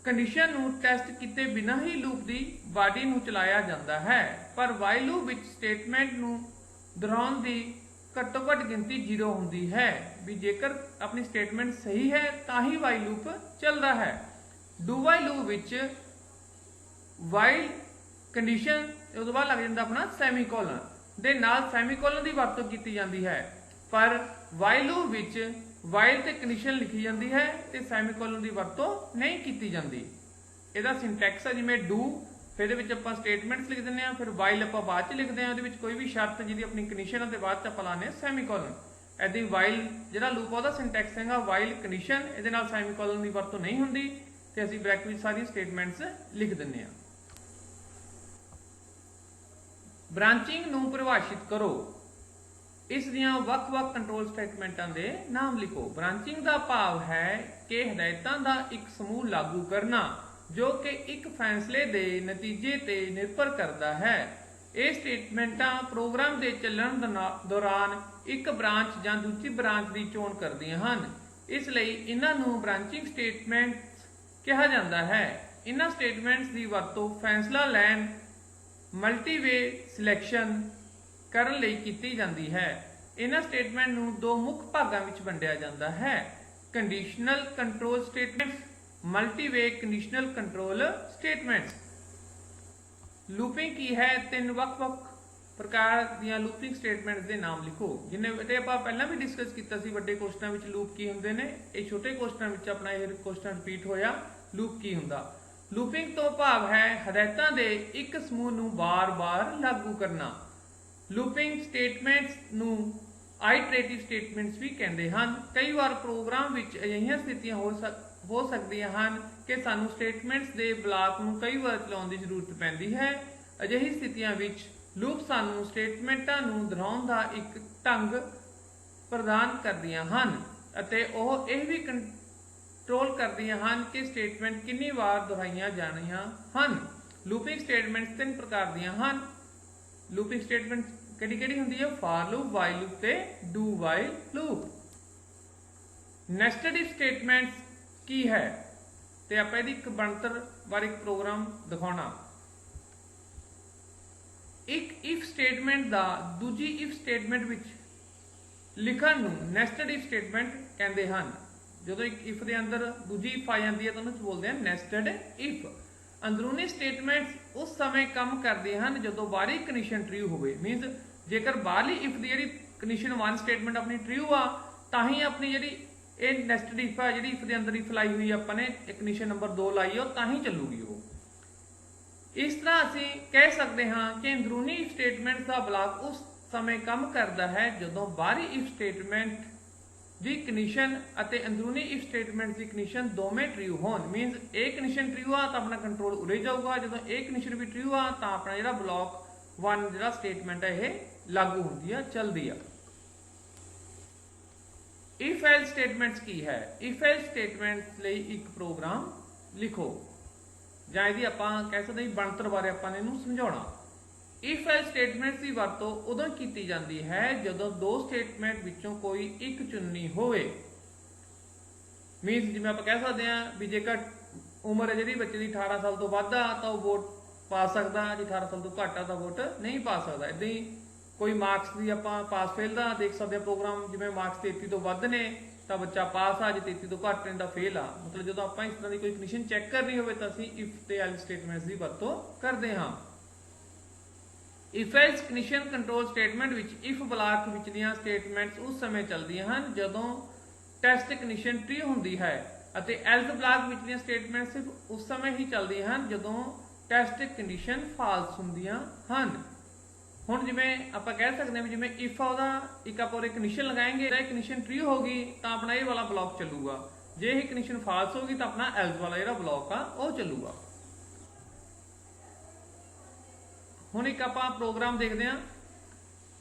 Speaker 1: ਕੰਡੀਸ਼ਨ ਨੂੰ ਟੈਸਟ ਕੀਤੇ ਬਿਨਾਂ ਹੀ ਲੂਪ ਦੀ ਬਾਡੀ ਨੂੰ ਚਲਾਇਆ ਜਾਂਦਾ ਹੈ। ਪਰ ਵਾਈਲ ਲੂਪ ਵਿੱਚ ਸਟੇਟਮੈਂਟ ਨੂੰ ਦੁਹਰਾਉਣ ਦੀ ਘੱਟੋ ਘੱਟ ਗਿਣਤੀ 0 ਹੁੰਦੀ ਹੈ, ਵੀ ਜੇਕਰ ਆਪਣੀ ਸਟੇਟਮੈਂਟ ਸਹੀ ਹੈ ਤਾਂ ਹੀ ਵਾਈਲ ਲੂਪ ਚੱਲਦਾ ਹੈ। ਡੂ ਵਾਈਲ ਲੂਪ ਵਿੱਚ ਵਾਈਲ ਕੰਡੀਸ਼ਨ ਉਸ ਤੋਂ ਬਾਅਦ ਲੱਗ ਜਾਂਦਾ ਆਪਣਾ ਸੈਮੀਕੋਲਨ ਦੇ ਨਾਲ ਸੈਮੀਕੋਲਨ ਦੀ ਵਰਤੋਂ ਕੀਤੀ ਜਾਂਦੀ ਹੈ, ਪਰ ਵਾਈਲ ਲੂਪ ਵਿੱਚ ਵਾਈਲ ਤੇ ਕੰਡੀਸ਼ਨ ਲਿਖੀ ਜਾਂਦੀ ਹੈ ਤੇ ਸੈਮੀਕੋਲਨ ਦੀ ਵਰਤੋਂ ਨਹੀਂ ਕੀਤੀ ਜਾਂਦੀ। ਇਹਦਾ ਸਿੰਟੈਕਸ ਹੈ ਜਿਵੇਂ ਡੂ, ਫਿਰ ਇਹਦੇ ਵਿੱਚ ਆਪਾਂ ਸਟੇਟਮੈਂਟਸ ਲਿਖ ਦਿੰਦੇ ਆ, ਫਿਰ ਵਾਈਲ ਆਪਾਂ ਬਾਅਦ ਚ ਲਿਖਦੇ ਆ, ਉਹਦੇ ਵਿੱਚ ਕੋਈ ਵੀ ਸ਼ਰਤ ਜਿਹਦੀ ਆਪਣੀ ਕੰਡੀਸ਼ਨ ਹੈ ਤੇ ਬਾਅਦ ਚ ਆਪਾਂ ਲਾਣੇ ਸੈਮੀਕੋਲਨ। ਐਦੀ ਵਾਈਲ ਜਿਹੜਾ ਲੂਪ ਉਹਦਾ ਸਿੰਟੈਕਸ ਹੈਗਾ ਵਾਈਲ ਕੰਡੀਸ਼ਨ, ਇਹਦੇ ਨਾਲ ਸੈਮੀਕੋਲਨ ਦੀ ਵਰਤੋਂ ਨਹੀਂ ਹੁੰਦੀ ਤੇ ਅਸੀਂ ਬ੍ਰੈਕਟ ਵਿੱਚ ਸਾਰੀ ਸਟੇਟਮੈਂਟਸ ਲਿਖ ਦਿੰਦੇ ਆ। ਬ੍ਰਾਂਚਿੰਗ ਨੂੰ ਪਰਿਭਾਸ਼ਿਤ ਕਰੋ। ਇਸ ਦੀਆਂ ਵੱਖ-ਵੱਖ ਕੰਟਰੋਲ ਸਟੇਟਮੈਂਟਾਂ ਦੇ ਨਾਮ ਲਿਖੋ। ਬ੍ਰਾਂਚਿੰਗ ਦਾ ਭਾਵ ਹੈ ਕਿ ਹਦਾਇਤਾਂ ਦਾ ਇੱਕ ਸਮੂਹ ਲਾਗੂ ਕਰਨਾ ਜੋ ਕਿ ਇੱਕ ਫੈਸਲੇ ਦੇ ਨਤੀਜੇ ਤੇ ਨਿਰਭਰ ਕਰਦਾ ਹੈ। ਇਹ ਸਟੇਟਮੈਂਟਾਂ ਪ੍ਰੋਗਰਾਮ ਦੇ ਚੱਲਣ ਦੌਰਾਨ ਇੱਕ ਬ੍ਰਾਂਚ ਜਾਂ ਦੂਜੀ ਬ੍ਰਾਂਚ ਦੀ ਚੋਣ ਕਰਦੀਆਂ ਹਨ, ਇਸ ਲਈ ਇਹਨਾਂ ਨੂੰ ਬ੍ਰਾਂਚਿੰਗ ਸਟੇਟਮੈਂਟਸ ਕਿਹਾ ਜਾਂਦਾ ਹੈ। ਇਹਨਾਂ ਸਟੇਟਮੈਂਟਸ ਦੀ ਵਰਤੋਂ ਫੈਸਲਾ ਲੈਣ, ਮਲਟੀਵੇ ਸਿਲੈਕਸ਼ਨ ਕਰਨ ਲਈ ਕੀਤੀ ਜਾਂਦੀ ਹੈ। ਇਹਨਾਂ ਸਟੇਟਮੈਂਟ ਨੂੰ ਦੋ ਮੁੱਖ ਭਾਗਾਂ ਵਿੱਚ ਵੰਡਿਆ ਜਾਂਦਾ ਹੈ, conditional control statements, multiway conditional control statements. Looping ਕੀ ਹੈ? ਤਿੰਨ ਵੱਖ-ਵੱਖ प्रकार ਦੀਆਂ ਲੂਪਿੰਗ ਸਟੇਟਮੈਂਟਸ ਦੇ ਨਾਮ ਲਿਖੋ। ਜਿੰਨੇ ਬੇਟੇ ਆਪਾਂ ਪਹਿਲਾਂ ਵੀ ਡਿਸਕਸ ਕੀਤਾ ਸੀ ਵੱਡੇ ਕੁਐਸਚਨਾਂ ਵਿੱਚ ਲੂਪ ਕੀ ਹੁੰਦੇ ਨੇ, ਇਹ ਛੋਟੇ ਕੁਐਸਚਨਾਂ ਵਿੱਚ ਆਪਣਾ ਇਹ ਕੁਐਸਚਨ ਰਿਪੀਟ ਹੋਇਆ। ਲੂਪ ਕੀ ਹੁੰਦਾ? ਲੂਪਿੰਗ ਤੋਂ ਭਾਵ ਹੈ ਹਦਾਇਤਾਂ ਦੇ ਇੱਕ ਸਮੂਹ ਨੂੰ ਬਾਰ-ਬਾਰ ਲਾਗੂ ਕਰਨਾ। ਲੂਪਿੰਗ ਸਟੇਟਮੈਂਟਸ ਨੂੰ ਆਈਟਰੇਟਿਵ ਸਟੇਟਮੈਂਟਸ ਵੀ ਕਹਿੰਦੇ ਹਨ। ਕਈ ਵਾਰ ਪ੍ਰੋਗਰਾਮ ਵਿੱਚ ਅਜਿਹੀਆਂ ਸਥਿਤੀਆਂ ਹੋ ਸਕਦੀਆਂ ਹਨ ਕਿ ਸਾਨੂੰ ਸਟੇਟਮੈਂਟਸ ਦੇ ਬਲਾਕ ਨੂੰ ਕਈ ਵਾਰ ਚਲਾਉਣ ਦੀ ਜ਼ਰੂਰਤ ਪੈਂਦੀ ਹੈ। ਅਜਿਹੀ ਸਥਿਤੀਆਂ ਵਿੱਚ ਲੂਪ ਸਾਨੂੰ ਸਟੇਟਮੈਂਟਾਂ ਨੂੰ ਦੁਹਰਾਉਣ ਦਾ ਇੱਕ ਢੰਗ ਪ੍ਰਦਾਨ ਕਰਦੀਆਂ ਹਨ ਅਤੇ ਉਹ ਇਹ ਵੀ ਕੰਟਰੋਲ ਕਰਦੀਆਂ ਹਨ ਕਿ ਸਟੇਟਮੈਂਟ ਕਿੰਨੀ ਵਾਰ ਦੁਹਰਾਈਆਂ ਜਾਣੀਆਂ ਹਨ। ਲੂਪਿੰਗ ਸਟੇਟਮੈਂਟਸ ਤਿੰਨ ਪ੍ਰਕਾਰ ਦੀਆਂ ਹਨ। ਲੂਪਿੰਗ ਸਟੇਟਮੈਂਟ ਕਿਹੜੀ ਹੁੰਦੀ ਹੈ? ਫਾਰ ਲੂਪ, ਵਾਈਲ ਲੂਪ ਤੇ do while loop. Nested if statements ਕੀ ਹੈ ਤੇ ਆਪਾਂ ਇਹਦੀ ਇੱਕ ਬਣਤਰ ਬਾਰੇ ਇੱਕ ਪ੍ਰੋਗਰਾਮ ਦਿਖਾਉਣਾ। ਇੱਕ ਇਫ ਸਟੇਟਮੈਂਟ ਦਾ ਦੂਜੀ ਇਫ ਸਟੇਟਮੈਂਟ ਵਿੱਚ ਲਿਖਣ ਨੂੰ ਨੈਸਟਡ ਇਫ ਸਟੇਟਮੈਂਟ ਕਹਿੰਦੇ ਹਨ। ਜਦੋਂ ਇੱਕ ਇਫ ਦੇ ਅੰਦਰ ਦੂਜੀ ਇਫ ਆ ਜਾਂਦੀ ਹੈ ਤਾਂ ਉਹਨੂੰ ਬੋਲਦੇ ਹਨ ਨੈਸਟਡ ਇਫ। ਅੰਦਰੂਨੀ ਸਟੇਟਮੈਂਟਸ ਉਸ ਸਮੇਂ ਕੰਮ ਕਰਦੇ ਹਨ ਜਦੋਂ ਬਾਹਰੀ ਕੰਡੀਸ਼ਨ ਟਰੂ ਹੋਵੇ। ਮੀਨਸ ਜੇਕਰ ਬਾਹਰਲੀ ਇਫ ਦੀ ਜਿਹੜੀ ਕੰਡੀਸ਼ਨ 1 ਸਟੇਟਮੈਂਟ ਆਪਣੀ ਟਰੂ ਆ ਤਾਂ ਹੀ ਆਪਣੀ ਜਿਹੜੀ ਇਹ ਨੈਸਟਡ ਇਫ ਆ ਜਿਹੜੀ ਇਫ ਦੇ ਅੰਦਰ ਇਫ ਲਾਈ ਹੋਈ ਆਪਾਂ ਨੇ ਕੰਡੀਸ਼ਨ ਨੰਬਰ 2 ਲਾਈ ਉਹ ਤਾਂ ਹੀ ਚੱਲੂਗੀ ਉਹ। ਇਸ ਤਰ੍ਹਾਂ ਅਸੀਂ ਕਹਿ ਸਕਦੇ ਹਾਂ ਕਿ ਅੰਦਰੂਨੀ ਇਫ ਸਟੇਟਮੈਂਟ ਦਾ ਬਲਾਕ ਉਸ ਸਮੇਂ ਕੰਮ ਕਰਦਾ ਹੈ ਜਦੋਂ ਬਾਹਰੀ ਇਫ ਸਟੇਟਮੈਂਟ ਦੀ ਕੰਡੀਸ਼ਨ ਅਤੇ ਅੰਦਰੂਨੀ ਇਫ ਸਟੇਟਮੈਂਟ ਦੀ ਕੰਡੀਸ਼ਨ ਦੋਵੇਂ ਟਰੂ ਹੋਣ। ਮੀਨਸ ਇਹ ਕੰਡੀਸ਼ਨ ਟਰੂ ਆ ਤਾਂ ਆਪਣਾ ਕੰਟਰੋਲ ਉਰੇ ਜਾਊਗਾ, ਜਦੋਂ ਇਹ ਕੰਡੀਸ਼ਨ ਵੀ ਟਰੂ ਆ ਤਾਂ ਆਪਣਾ ਜਿਹੜਾ ਬਲਾਕ 1 ਜਿਹੜਾ ਸਟੇਟਮੈਂਟ ਹੈ ਇਹ ਲਾਗੂ ਹੁੰਦੀ ਆ, ਚੱਲਦੀ ਆ। ਇਫ ਐਲਸ ਸਟੇਟਮੈਂਟਸ ਕੀ ਹੈ? ਇਫ ਐਲਸ ਸਟੇਟਮੈਂਟਸ ਲਈ ਇੱਕ ਪ੍ਰੋਗਰਾਮ ਲਿਖੋ ਜਾਂ ਇਹਦੀ ਆਪਾਂ ਕਹਿ ਸਕਦੇ ਹਾਂ ਬਣਤਰ ਬਾਰੇ ਆਪਾਂ ਨੇ ਇਹਨੂੰ ਸਮਝਾਉਣਾ। ਇਫ ਐਲਸ ਸਟੇਟਮੈਂਟਸ ਦੀ ਵਰਤੋਂ ਉਦੋਂ ਕੀਤੀ ਜਾਂਦੀ ਹੈ ਜਦੋਂ ਦੋ ਸਟੇਟਮੈਂਟ ਵਿੱਚੋਂ ਕੋਈ ਇੱਕ ਚੁਣਨੀ ਹੋਵੇ। ਮੀਨਸ ਜਿਵੇਂ ਆਪਾਂ ਕਹਿ ਸਕਦੇ ਹਾਂ ਵੀ ਜੇਕਰ ਉਮਰ ਹੈ ਜਿਹੜੀ ਬੱਚੇ ਦੀ 18 ਸਾਲ ਤੋਂ ਵੱਧ ਆ ਤਾਂ ਉਹ ਵੋਟ ਪਾ ਸਕਦਾ, ਜੇ 18 ਸਾਲ ਤੋਂ ਘੱਟ ਆ ਤਾਂ ਵੋਟ ਨਹੀਂ ਪਾ ਸਕਦਾ। ਇੱਦਾਂ ਹੀ ਕੋਈ ਮਾਰਕਸ ਦੀ ਆਪਾਂ ਪਾਸ ਫੇਲ ਦਾ ਦੇਖ ਸਕਦੇ ਹਾਂ ਪ੍ਰੋਗਰਾਮ, ਜਿਵੇਂ ਮਾਰਕਸ 33 ਤੋਂ ਵੱਧ ਨੇ ਤਾਂ ਬੱਚਾ ਪਾਸ ਆ, ਜੇ 33 ਤੋਂ ਘੱਟ ਨੇ ਤਾਂ ਫੇਲ ਆ। ਮਤਲਬ ਜਦੋਂ ਆਪਾਂ ਇਸ ਤਰ੍ਹਾਂ ਦੀ ਕੋਈ ਕੰਡੀਸ਼ਨ ਚੈੱਕ ਕਰਨੀ ਹੋਵੇ ਤਾਂ ਅਸੀਂ ਇਫ ਤੇ ਐਲਸ ਸਟੇਟਮੈਂਟਸ ਦੀ ਵਰਤੋਂ ਕਰਦੇ ਹਾਂ। If else condition control statement ਵਿੱਚ ਇਫ ਬਲਾਕ ਵਿਚਲੀਆਂ ਸਟੇਟਮੈਂਟਸ ਉਸ ਸਮੇਂ ਚੱਲਦੀਆਂ ਹਨ ਜਦੋਂ ਟੈਸਟ ਕੰਡੀਸ਼ਨ ਟਰੂ ਹੁੰਦੀ ਹੈ ਅਤੇ ਐਲਸ ਬਲਾਕ ਵਿਚਲੀਆਂ ਸਟੇਟਮੈਂਟਸ ਸਿਰਫ ਉਸ ਸਮੇਂ ਹੀ ਚੱਲਦੀਆਂ ਹਨ ਜਦੋਂ ਟੈਸਟ ਕੰਡੀਸ਼ਨ ਫਾਲਸ ਹੁੰਦੀਆਂ ਹਨ। ਹੁਣ ਜਿਵੇਂ ਆਪਾਂ ਕਹਿ ਸਕਦੇ ਹਾਂ ਵੀ ਜਿਵੇਂ ਇਫ ਆ ਉਹਦਾ ਇੱਕ ਆਪਾਂ ਉਹਦੇ ਕੰਡੀਸ਼ਨ ਲਗਾਏਂਗੇ, ਜੇ ਕੰਡੀਸ਼ਨ ਟਰੂ ਹੋਗੀ ਤਾਂ ਆਪਣਾ ਇਹ ਵਾਲਾ ਬਲਾਕ ਚੱਲੂਗਾ, ਜੇ ਇਹ ਕੰਡੀਸ਼ਨ ਫਾਲਸ ਹੋਗੀ ਤਾਂ ਆਪਣਾ ਐਲਸ ਵਾਲਾ ਜਿਹੜਾ ਬਲਾਕ ਆ ਉਹ ਚੱਲੂਗਾ। ਹੁਣ ਇੱਕ ਆਪਾਂ ਪ੍ਰੋਗਰਾਮ ਦੇਖਦੇ ਹਾਂ।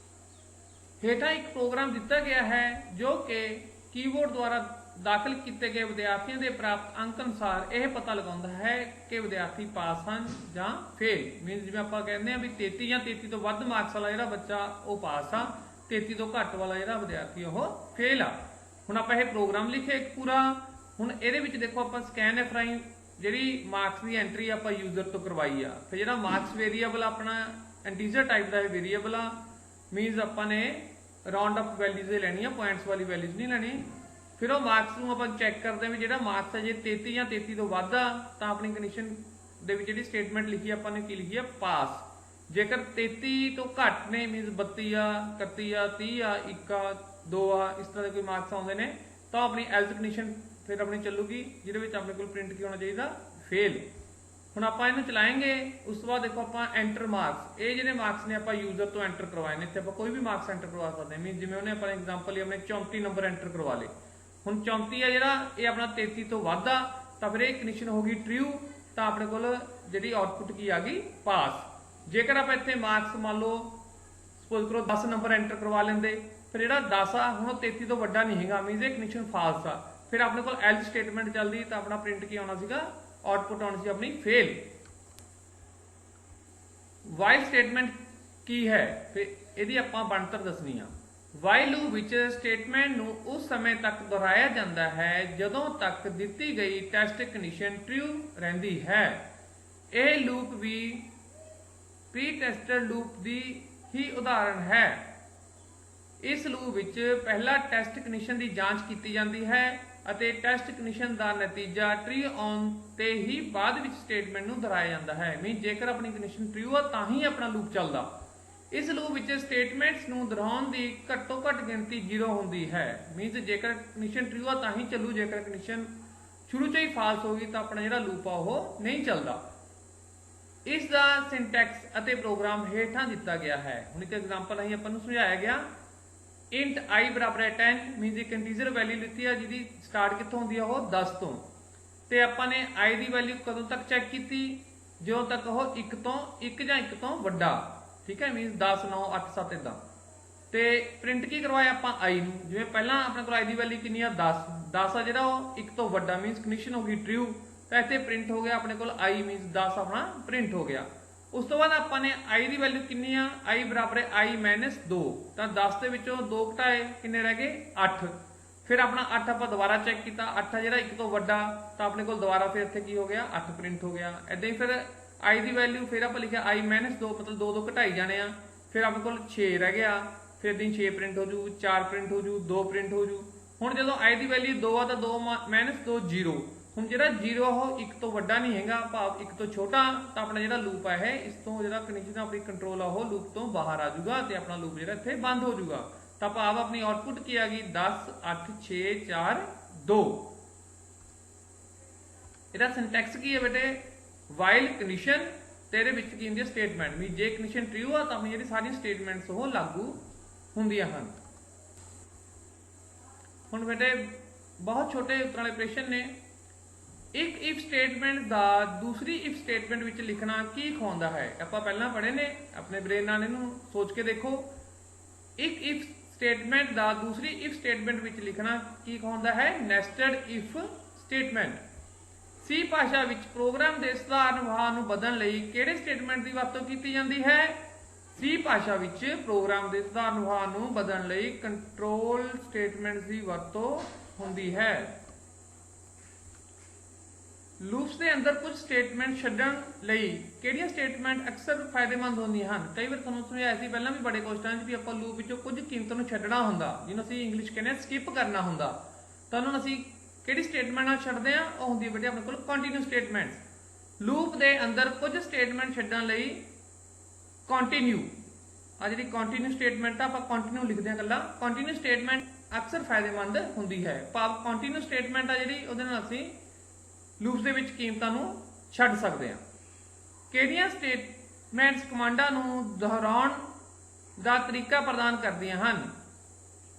Speaker 1: ਹੇਠਾਂ ਇੱਕ ਪ੍ਰੋਗਰਾਮ ਦਿੱਤਾ ਗਿਆ ਹੈ ਜੋ ਕਿ ਕੀਬੋਰਡ ਦੁਆਰਾ ਦਾਖਲ ਕੀਤੇ ਗਏ ਵਿਦਿਆਰਥੀਆਂ ਦੇ ਪ੍ਰਾਪਤ ਅੰਕ ਅਨੁਸਾਰ ਇਹ ਪਤਾ ਲਗਾਉਂਦਾ ਹੈ ਕਿ ਵਿਦਿਆਰਥੀ ਪਾਸ ਹਨ ਜਾਂ ਫੇਲ। ਮੀਨਸ ਜਿਵੇਂ ਆਪਾਂ ਕਹਿੰਦੇ ਹਾਂ ਵੀ 33 ਜਾਂ 33 ਤੋਂ ਵੱਧ ਮਾਰਕਸ ਵਾਲਾ ਜਿਹੜਾ ਬੱਚਾ ਉਹ ਪਾਸ ਆ, 33 ਤੋਂ ਘੱਟ ਵਾਲਾ ਜਿਹੜਾ ਵਿਦਿਆਰਥੀ ਉਹ ਫੇਲ ਆ। ਹੁਣ ਆਪਾਂ ਇਹ ਪ੍ਰੋਗਰਾਮ ਲਿਖੇ ਪੂਰਾ। ਹੁਣ ਇਹਦੇ ਵਿੱਚ ਦੇਖੋ ਆਪਾਂ ਸਕੈਨਐਫ ਰਾਹੀਂ ਜਿਹੜੀ ਮਾਰਕਸ ਦੀ ਐਂਟਰੀ ਆਪਾਂ ਯੂਜ਼ਰ ਤੋਂ ਕਰਵਾਈ ਆ। ਫਿਰ ਜਿਹੜਾ ਮਾਰਕਸ ਵੇਰੀਏਬਲ ਆਪਣਾ ਇੰਟੀਜਰ ਟਾਈਪ ਦਾ ਇਹ ਵੇਰੀਏਬਲ ਆ। ਮੀਨਸ ਆਪਾਂ ਨੇ ਰਾਉਂਡ ਅਪ ਵੈਲਿਊਜ਼ ਹੀ ਲੈਣੀ ਆ, ਪੁਆਇੰਟਸ ਵਾਲੀ ਵੈਲਿਊਜ਼ ਨਹੀਂ ਲੈਣੀ। ਫਿਰ ਉਹ ਮਾਰਕਸ ਨੂੰ ਆਪਾਂ ਚੈੱਕ ਕਰਦੇ ਹਾਂ ਵੀ ਜਿਹੜਾ ਮਾਰਕਸ ਹੈ ਜੇ 33 ਜਾਂ 33 ਤੋਂ ਵੱਧ ਆ ਤਾਂ ਆਪਣੀ ਕੰਡੀਸ਼ਨ ਦੇ ਵਿੱਚ ਜਿਹੜੀ ਸਟੇਟਮੈਂਟ ਲਿਖੀ ਆਪਾਂ ਨੇ ਕੀ ਲਿਖੀ ਆ? ਪਾਸ। ਜੇਕਰ 33 ਤੋਂ ਘੱਟ ਨੇ ਮੀਨਸ 32 ਆ, 31 ਆ, 30 ਆ, 1 ਆ, 2 ਆ, ਇਸ ਤਰ੍ਹਾਂ ਦੇ ਕੋਈ ਮਾਰਕਸ ਆਉਂਦੇ ਨੇ ਤਾਂ ਆਪਣੀ ਐਲਸ ਕੰਡੀਸ਼ਨ ਫਿਰ ਆਪਣੀ ਚੱਲੂਗੀ ਜਿਹਦੇ ਵਿੱਚ ਆਪਣੇ ਕੋਲ ਪ੍ਰਿੰਟ ਕੀ ਹੋਣਾ ਚਾਹੀਦਾ? ਫੇਲ। ਹੁਣ ਆਪਾਂ ਇਹਨੂੰ ਚਲਾਏਂਗੇ। ਉਸ ਤੋਂ ਬਾਅਦ ਦੇਖੋ ਆਪਾਂ ਐਂਟਰ ਮਾਰਕਸ, ਇਹ ਜਿਹੜੇ ਮਾਰਕਸ ਨੇ ਆਪਾਂ ਯੂਜ਼ਰ ਤੋਂ ਐਂਟਰ ਕਰਵਾਏ ਨੇ। ਇੱਥੇ ਆਪਾਂ ਕੋਈ ਵੀ ਮਾਰਕਸ ਐਂਟਰ ਕਰਵਾ ਸਕਦੇ ਹਾਂ। ਮੀਨਸ ਜਿਵੇਂ ਉਹਨੇ ਆਪਾਂ ਐਗਜ਼ਾਮਪਲ ਲਈ ਆਪਣੇ 34 ਨੰਬਰ ਐਂਟਰ ਕਰਵਾ ਲਏ। ਹੁਣ 34 ਆ ਜਿਹੜਾ ਇਹ ਆਪਣਾ 33 ਤੋਂ ਵੱਧ ਆ ਤਾਂ ਫਿਰ ਇਹ ਕੰਡੀਸ਼ਨ ਹੋ ਗਈ ਟਰੂ, ਤਾਂ ਆਪਣੇ ਕੋਲ ਜਿਹੜੀ ਆਉਟਪੁੱਟ ਕੀ ਆ ਗਈ? ਪਾਸ। ਜੇਕਰ ਆਪਾਂ ਇੱਥੇ ਮਾਰਕਸ ਮੰਨ ਲਓ ਸਪੋਜ਼ ਕਰੋ 10 ਨੰਬਰ ਐਂਟਰ ਕਰਵਾ ਲੈਂਦੇ, ਫਿਰ ਜਿਹੜਾ 10 ਆ ਹੁਣ ਉਹ 33 ਤੋਂ ਵੱਡਾ ਨਹੀਂ ਹੈਗਾ, ਮੀਨਸ ਇਹ ਕੰਡੀਸ਼ਨ ਫਾਲਸ ਆ। ਫਿਰ ਆਪਣੇ ਕੋਲ ਐਲਸ ਸਟੇਟਮੈਂਟ ਚੱਲਦੀ ਤਾਂ ਆਪਣਾ ਪ੍ਰਿੰਟ ਕੀ ਆਉਣਾ ਸੀਗਾ? ਆਉਟਪੁੱਟ ਆਉਣੀ ਸੀ ਆਪਣੀ ਫੇਲ। ਵਾਈਲ ਸਟੇਟਮੈਂਟ ਕੀ ਹੈ? ਫਿਰ ਇਹਦੀ ਆਪਾਂ ਬਣਤਰ ਦੱਸਣੀ ਆ। ਵਾਈਲ ਲੂਪ ਵਿੱਚ ਸਟੇਟਮੈਂਟ ਨੂੰ ਉਸ ਸਮੇਂ ਤੱਕ ਦੁਹਰਾਇਆ ਜਾਂਦਾ ਹੈ ਜਦੋਂ ਤੱਕ ਦਿੱਤੀ ਗਈ ਟੈਸਟ ਕੰਡੀਸ਼ਨ ਟਰੂ ਰਹਿੰਦੀ ਹੈ। ਇਹ ਲੂਪ ਵੀ ਪ੍ਰੀ ਟੈਸਟਡ ਲੂਪ ਦੀ ਹੀ ਉਦਾਹਰਣ ਹੈ। ਇਸ ਲੂਪ ਵਿੱਚ ਪਹਿਲਾਂ ਟੈਸਟ ਕੰਡੀਸ਼ਨ ਦੀ ਜਾਂਚ ਕੀਤੀ ਜਾਂਦੀ ਹੈ ਅਤੇ ਟੈਸਟ ਕੰਡੀਸ਼ਨ ਦਾ ਨਤੀਜਾ ਟਰੂ ਆਉਣ ਤੇ ਹੀ ਬਾਅਦ ਵਿੱਚ ਸਟੇਟਮੈਂਟ ਨੂੰ ਦੁਹਰਾਇਆ ਜਾਂਦਾ ਹੈ। ਮੀਨ ਜੇਕਰ ਆਪਣੀ ਕੰਡੀਸ਼ਨ ਟਰੂ ਆ ਤਾਂ ਹੀ ਆਪਣਾ ਲੂਪ ਚੱਲਦਾ। इस लूप विच स्टेटमेंट्स नूं दोहराउण दी घट्टो घट गिनती 0 हुंदी है। मीनस जेकर कंडीशन ट्रू आ तां ही चलू, जेकर कंडीशन शुरू च ही फाल्स होगी तो अपना जिहड़ा लूप आ वो नहीं चलता। इस दा सिंटैक्स अते प्रोग्राम हेठां दिता गया है। हुण एक एग्जांपल अहीं आपां नूं समझाया गया, इंट आई बराबर है 10, मीनस एक इंटीजर वैल्यू लिखी है जिहदी स्टार्ट कित्थों होंदी है वो 10 तो, ते आपां ने आई दी वैल्यू कदों तक चैक की, जो तक वो 1 तो 1 जां 1 तो वड्डा, ठीक है, मीनस 10 9 8 7 इदां। ते प्रिंट की करवाया आपां आई नूं, जिवें पहलां अपने कोल आई दी वैल्यू कितनी आ 10, 10 आ जिहड़ा वो 1 तो वड्डा, मीनस कंडीशन हो गई ट्रू, तो इत्थे प्रिंट हो गया अपने कोल आई, मीनस 10 अपना प्रिंट हो गया। उस तो बाद आपां ने आई दी वैल्यू कितनी आ, आई बराबर है आई माइनस 2, तो 10 के विचों 2 घटाए किन्ने रह गए 8। फिर अपना 8 आपां दोबारा चैक किया, 8 जिहड़ा 1 तो वड्डा, तो अपने कोल दोबारा फिर इत्थे की हो गया 8 प्रिंट हो गया। इदां ही फिर आई दी वैल्यू फिर आप लिखा आई माइनस 2, मतलब 2 2 घटाई जाने आ, फिर अपने कोल 6 रह गया, फिर दी 6 प्रिंट हो जू, 4 प्रिंट हो जू, 2 प्रिंट हो जू। हुण जदों आई दी वैल्यू 2 आ तो 2 माइनस 2 0, हुण जिहड़ा 0 हो 1 तो वड्डा नहीं हैगा, भाव 1 तो छोटा, तो अपना जिहड़ा लूप है इस तो जिहड़ा कंडीशन अपनी कंट्रोल आ वो लूप तो बाहर आ जाऊगा, तो अपना लूप जिहड़ा इत्थे बंद हो जाऊगा। तो भाव अपनी आउटपुट की आ गई 10 8 6 4 2। ਇਹਦਾ ਸਿੰਟੈਕਸ ਕੀ ਹੈ ਬੇਟੇ, ਵਾਈਲ ਕੰਡੀਸ਼ਨ तेरे विच की हुंदी है स्टेटमेंट, भी जे कंडीशन ट्रू आ तो अपनी जिहड़ी सारी स्टेटमेंट्स वो लागू हुंदियां हन। हुण बेटे बहुत छोटे उत्तर वाले प्रश्न ने, एक इफ स्टेटमेंट दा दूसरी इफ स्टेटमेंट विच लिखना की खुआंदा है। आपां पहलां पढ़े ने, अपने ब्रेन नाल इहनूं सोच के देखो। एक इफ स्टेटमेंट दा दूसरी इफ स्टेटमेंट विच लिखना की खुआंदा है, नेस्टेड इफ स्टेटमेंट। सी भाषा विच प्रोग्राम के सधारण विवहार नूं बदलण लई किहड़े स्टेटमेंट की वरतों की जाती है? सी भाषा विच प्रोग्राम के सधारण विवहार नूं बदलण लई कंट्रोल स्टेटमेंट की वरतों हुंदी है। लूप्स के अंदर कुछ स्टेटमेंट छड्डण लई किहड़ियां स्टेटमेंट अक्सर फायदेमंद होंदियां हन? कई बार तुहानूं समझाया सी पहलां भी बड़े क्वेश्चन भी आपां लूप विचों कुछ कीमतां नूं छड्डणा हुंदा, जिहनूं असीं इंग्लिश कहने स्किप करना हुंदा, तां उहनूं असीं किहड़ी स्टेटमेंट नाल छड्डदे आ? ਉਹ ਹੁੰਦੀ ਬੇਟੇ ਆਪਣੇ ਕੋਲ ਕੰਟੀਨਿਊ ਸਟੇਟਮੈਂਟ। ਲੂਪ ਦੇ ਅੰਦਰ ਕੁਝ ਸਟੇਟਮੈਂਟ ਛੱਡਣ ਲਈ ਕੰਟੀਨਿਊ, ਆ ਜਿਹੜੀ ਕੰਟੀਨਿਊ ਸਟੇਟਮੈਂਟ ਆ ਆਪਾਂ ਕੰਟੀਨਿਊ ਲਿਖਦੇ ਆ ਕੱਲਾ, ਕੰਟੀਨਿਊ ਸਟੇਟਮੈਂਟ ਅਕਸਰ ਫਾਇਦੇਮੰਦ ਹੁੰਦੀ ਹੈ। ਭਾਵ ਕੰਟੀਨਿਊ ਸਟੇਟਮੈਂਟ ਆ ਜਿਹੜੀ ਉਹਦੇ ਨਾਲ ਅਸੀਂ ਲੂਪਸ ਦੇ ਵਿੱਚ ਕੀਮਤਾਂ ਨੂੰ ਛੱਡ ਸਕਦੇ ਆ। ਕਿਹੜੀਆਂ ਸਟੇਟਮੈਂਟਸ ਕਮਾਂਡਾਂ ਨੂੰ ਦੁਹਰਾਉਣ ਦਾ ਤਰੀਕਾ ਪ੍ਰਦਾਨ ਕਰਦੀਆਂ ਹਨ?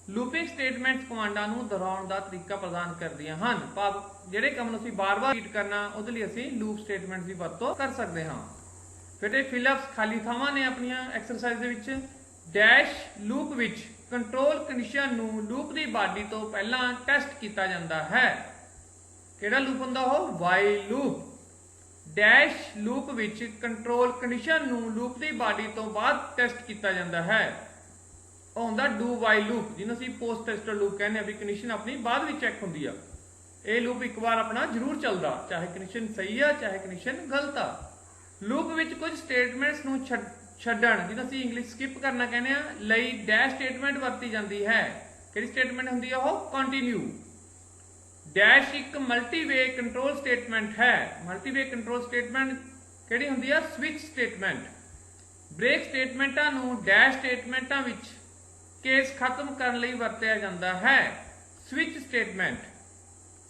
Speaker 1: लूपिंग स्टेटमेंट्स कमांडा नूं दोहराउण दा तरीका प्रदान करदियां हन। भाव जिहड़े काम नूं असीं बार-बार रिपीट करना उहदे लई असीं लूप स्टेटमेंट दी वरतों कर सकदे हां। बेटे फिलअप्स खाली थावां ने अपनियां एक्सरसाइज दे विच, डैश लूप विच कंट्रोल कंडीशन नूं लूप दी बाडी तो पहलां टेस्ट कीता जांदा है। किहड़ा लूप हुंदा ओह? While loop. डैश लूप विच कंट्रोल कंडीशन नूं लूप दी बाडी तो बाद टेस्ट कीता जांदा है। ਹੁੰਦਾ डू वाइल लूप, ਜਿਹਨੂੰ ਅਸੀਂ पोस्ट टेस्टर लूप कहने, भी कंडीशन अपनी बाद में चेक होंदी आ। ਇਹ लूप एक बार अपना जरूर चलता, चाहे कंडीशन सही आ चाहे कंडीशन गलत आ। लूप विच कुछ स्टेटमेंट्स नूं छड्डण, ਜਿਹਨੂੰ ਅਸੀਂ इंग्लिश स्किप करना कहने आ, ਲਈ डैश स्टेटमेंट वरती जाती है। ਕਿਹੜੀ स्टेटमेंट ਹੁੰਦੀ ਆ ਉਹ? कंटिन्यू। डैश एक मल्टीवे कंट्रोल स्टेटमेंट है। मल्टीवे कंट्रोल स्टेटमेंट ਕਿਹੜੀ ਹੁੰਦੀ ਆ? Switch statement. ब्रेक स्टेटमेंटां नूं डैश स्टेटमेंटां विच केस खत्म करने लई वरतिया जाता है। स्विच स्टेटमेंट,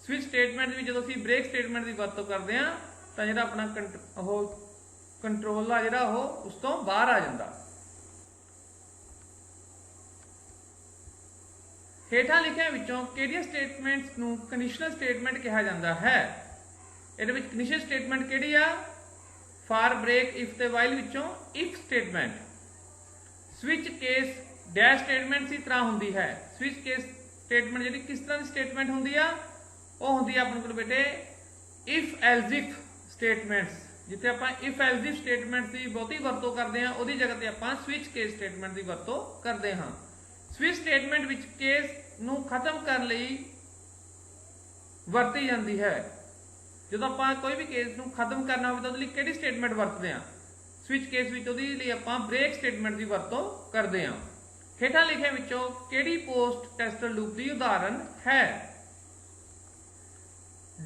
Speaker 1: स्विच स्टेटमेंट भी जो असीं ब्रेक स्टेटमेंट की वरतों करते हैं तो जिहड़ा अपना कंट्रोल आ जिहड़ा उस तो बाहर आ जाता। हेठां लिखियां विचों किहड़ियां स्टेटमेंट्स नूं कंडीशनल स्टेटमेंट कहा जाता है? इहदे विच कंडीशनल स्टेटमेंट किहड़ी आ? फॉर ब्रेक इफ ते वाइल विचों if statement. Switch case dash statement इसी तरह होंदी है। स्विच केस स्टेटमेंट जी किस तरह की स्टेटमेंट होंदी आ? वो होंदी है अपने को बेटे इफ एल्स इफ स्टेटमेंट्स। जिथे आपां इफ एल्स इफ स्टेटमेंट की बहुती वरतों करते हैं, उहदी जगह ते आपां स्विच केस स्टेटमेंट की वरतों करते हाँ। स्विच स्टेटमेंट विच केस नूं खत्म करने लई वरती जाती है। जो आपां कोई भी केस नूं खत्म करना हो तो उहदे लई किहड़ी स्टेटमेंट वरतदे आ? स्विच केस विच उहदे लई आपां ब्रेक स्टेटमेंट की वरतों करते हैं। हेठां लिखे विचों किहड़ी पोस्ट टेस्टर लूप की उदाहरण है?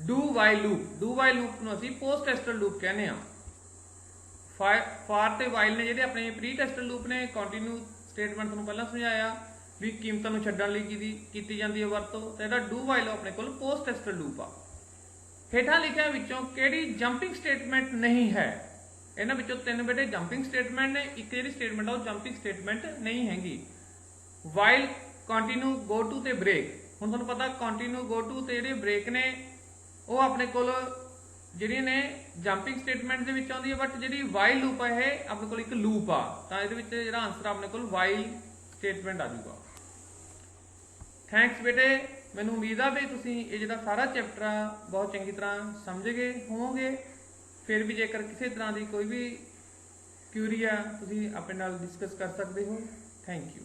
Speaker 1: Do while loop. Do while loop नूं असीं पोस्ट टेस्टर लूप कहने आ। ਫਾਰ ਤੇ ਵਾਈਲ ਨੇ ਜਿਹੜੇ ਆਪਣੇ ਪ੍ਰੀ ਟੈਸਟਡ ਲੂਪ ਨੇ, ਕੰਟੀਨਿਊ ਸਟੇਟਮੈਂਟ ਤੁਹਾਨੂੰ ਪਹਿਲਾਂ ਸਮਝਾਇਆ ਵੀ ਕੀਮਤਾਂ ਨੂੰ ਛੱਡਣ ਲਈ ਕੀਤੀ ਜਾਂਦੀ ਹੈ ਵਰਤੋਂ, ਤੇ ਜਿਹੜਾ ਡੂ ਵਾਈਲ ਆਪਣੇ ਕੋਲ ਪੋਸਟ ਟੈਸਟਡ ਲੂਪ ਆ। ਹੇਠਾਂ ਲਿਖਿਆਂ ਵਿੱਚੋਂ ਕਿਹੜੀ ਜੰਪਿੰਗ ਸਟੇਟਮੈਂਟ ਨਹੀਂ ਹੈ? ਇਹਨਾਂ ਵਿੱਚੋਂ ਤਿੰਨ ਬੇਟੇ ਜੰਪਿੰਗ ਸਟੇਟਮੈਂਟ ਨੇ, ਇੱਕ ਜਿਹੜੀ ਸਟੇਟਮੈਂਟ ਆ ਉਹ ਜੰਪਿੰਗ ਸਟੇਟਮੈਂਟ ਨਹੀਂ ਹੈਗੀ। ਵਾਈਲ, ਕੰਟੀਨਿਊ, ਗੋ ਟੂ ਤੇ ਬ੍ਰੇਕ। ਹੁਣ ਤੁਹਾਨੂੰ ਪਤਾ ਕੰਟੀਨਿਊ, ਗੋ ਟੂ ਤੇ ਜਿਹੜੇ ਬ੍ਰੇਕ ਨੇ ਉਹ ਆਪਣੇ ਕੋਲ ਜਿਹੜੀਆਂ ਨੇ ਜੰਪਿੰਗ ਸਟੇਟਮੈਂਟ ਦੇ ਵਿੱਚ ਆਉਂਦੀ ਹੈ, ਬਟ ਜਿਹੜੀ ਵਾਈਲ ਲੂਪ ਆ ਇਹ ਆਪਣੇ ਕੋਲ ਇੱਕ ਲੂਪ ਆ, ਤਾਂ ਇਹਦੇ ਵਿੱਚ ਜਿਹੜਾ ਆਨਸਰ ਆਪਣੇ ਕੋਲ ਵਾਈਲ ਸਟੇਟਮੈਂਟ ਆ ਜਾਊਗਾ। ਥੈਂਕਸ ਬੇਟੇ, ਮੈਨੂੰ ਉਮੀਦ ਆ ਵੀ ਤੁਸੀਂ ਇਹ ਜਿਹੜਾ ਸਾਰਾ ਚੈਪਟਰ ਆ ਬਹੁਤ ਚੰਗੀ ਤਰ੍ਹਾਂ ਸਮਝ ਗਏ ਹੋਵੋਗੇ। ਫਿਰ ਵੀ ਜੇਕਰ ਕਿਸੇ ਤਰ੍ਹਾਂ ਦੀ ਕੋਈ ਵੀ ਕਿਊਰੀ ਆ ਤੁਸੀਂ ਆਪਣੇ ਨਾਲ ਡਿਸਕਸ ਕਰ ਸਕਦੇ ਹੋ। Thank you.